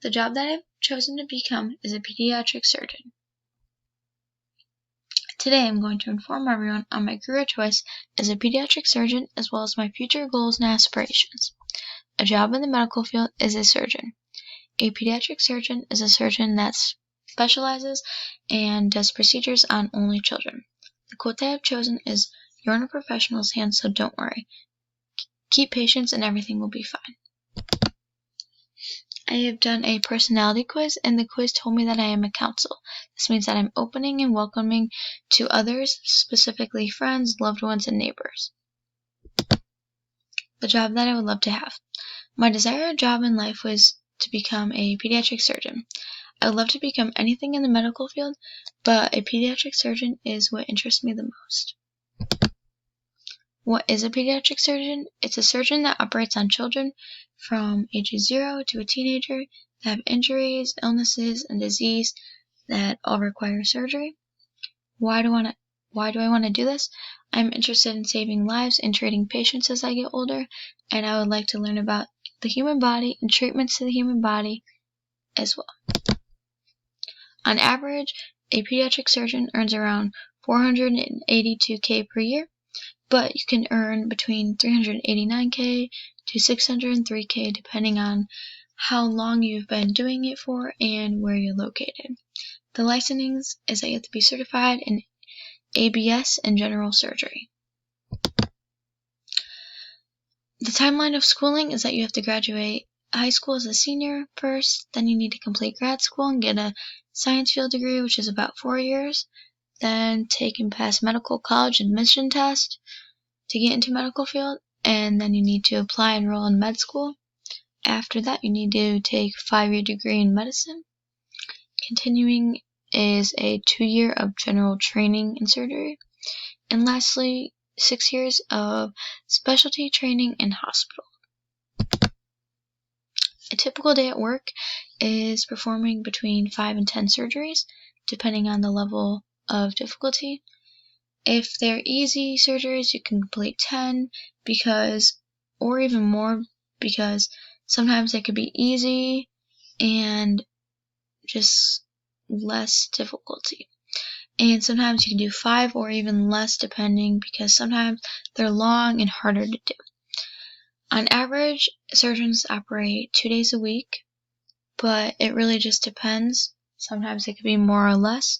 The job that I've chosen to become is a pediatric surgeon. Today I'm going to inform everyone on my career choice as a pediatric surgeon as well as my future goals and aspirations. A job in the medical field is a surgeon. A pediatric surgeon is a surgeon that specializes and does procedures on only children. The quote that I've chosen is, "You're in a professional's hands, so don't worry. Keep patience and everything will be fine." I have done a personality quiz, and the quiz told me that I am a counsel. This means that I'm opening and welcoming to others, specifically friends, loved ones, and neighbors. The job that I would love to have. My desired job in life was to become a pediatric surgeon. I would love to become anything in the medical field, but a pediatric surgeon is what interests me the most. What is a pediatric surgeon? It's a surgeon that operates on children from ages 0 to a teenager that have injuries, illnesses, and disease that all require surgery. Why do I want to do this? I'm interested in saving lives and treating patients as I get older, and I would like to learn about the human body and treatments to the human body as well. On average, a pediatric surgeon earns around $482K per year, but you can earn between $389K to $603K depending on how long you've been doing it for and where you're located. The licensings is that you have to be certified in ABS and general surgery. The timeline of schooling is that you have to graduate high school as a senior first, then you need to complete grad school and get a science field degree, which is about 4 years, then take and pass medical college admission test to get into medical field, and then you need to apply and enroll in med school. After that, you need to take a 5-year degree in medicine. Continuing is a 2-year of general training in surgery, and lastly, 6 years of specialty training in hospital. A typical day at work is performing between 5 and 10 surgeries, depending on the level of difficulty. If they're easy surgeries, you can complete 10 or even more, because sometimes they could be easy and just less difficulty. And sometimes you can do 5 or even less depending, because sometimes they're long and harder to do. On average, surgeons operate 2 days a week, but it really just depends. Sometimes it could be more or less,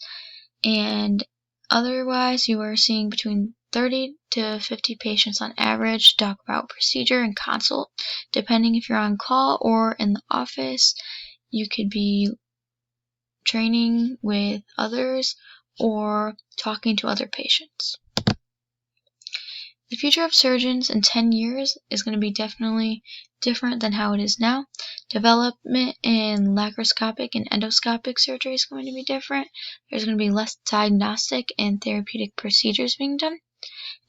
and otherwise you are seeing between 30 to 50 patients on average to talk about procedure and consult. Depending if you're on call or in the office, you could be training with others or talking to other patients. The future of surgeons in 10 years is going to be definitely different than how it is now. Development in laparoscopic and endoscopic surgery is going to be different. There's going to be less diagnostic and therapeutic procedures being done.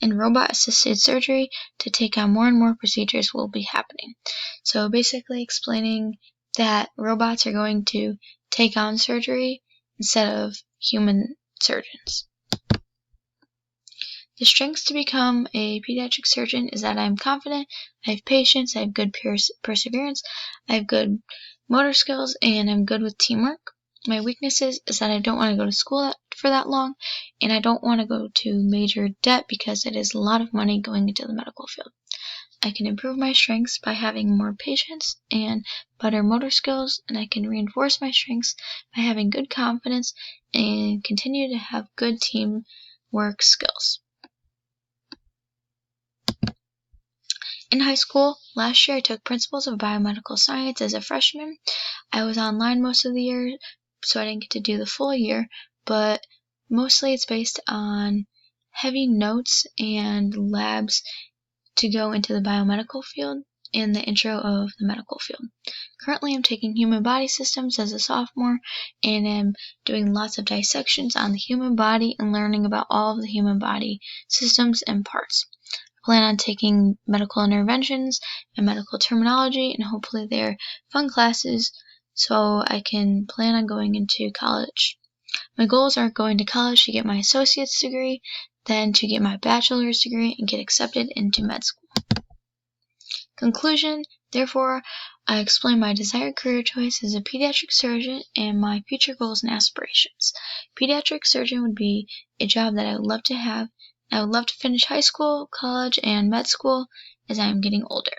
And robot-assisted surgery to take on more and more procedures will be happening. So basically explaining that robots are going to take on surgery instead of human surgeons. The strengths to become a pediatric surgeon is that I'm confident, I have patience, I have good perseverance, I have good motor skills, and I'm good with teamwork. My weaknesses is that I don't want to go to school for that long, and I don't want to go to major debt because it is a lot of money going into the medical field. I can improve my strengths by having more patience and better motor skills, and I can reinforce my strengths by having good confidence and continue to have good teamwork skills. In high school, last year I took Principles of Biomedical Science as a freshman. I was online most of the year, so I didn't get to do the full year, but mostly it's based on heavy notes and labs to go into the biomedical field and the intro of the medical field. Currently I'm taking Human Body Systems as a sophomore, and am doing lots of dissections on the human body and learning about all of the human body systems and parts. Plan on taking medical interventions and medical terminology, and hopefully they're fun classes so I can plan on going into college. My goals are going to college to get my associate's degree, then to get my bachelor's degree and get accepted into med school. Conclusion, therefore, I explain my desired career choice as a pediatric surgeon and my future goals and aspirations. Pediatric surgeon would be a job that I would love to have. I would love to finish high school, college, and med school as I am getting older.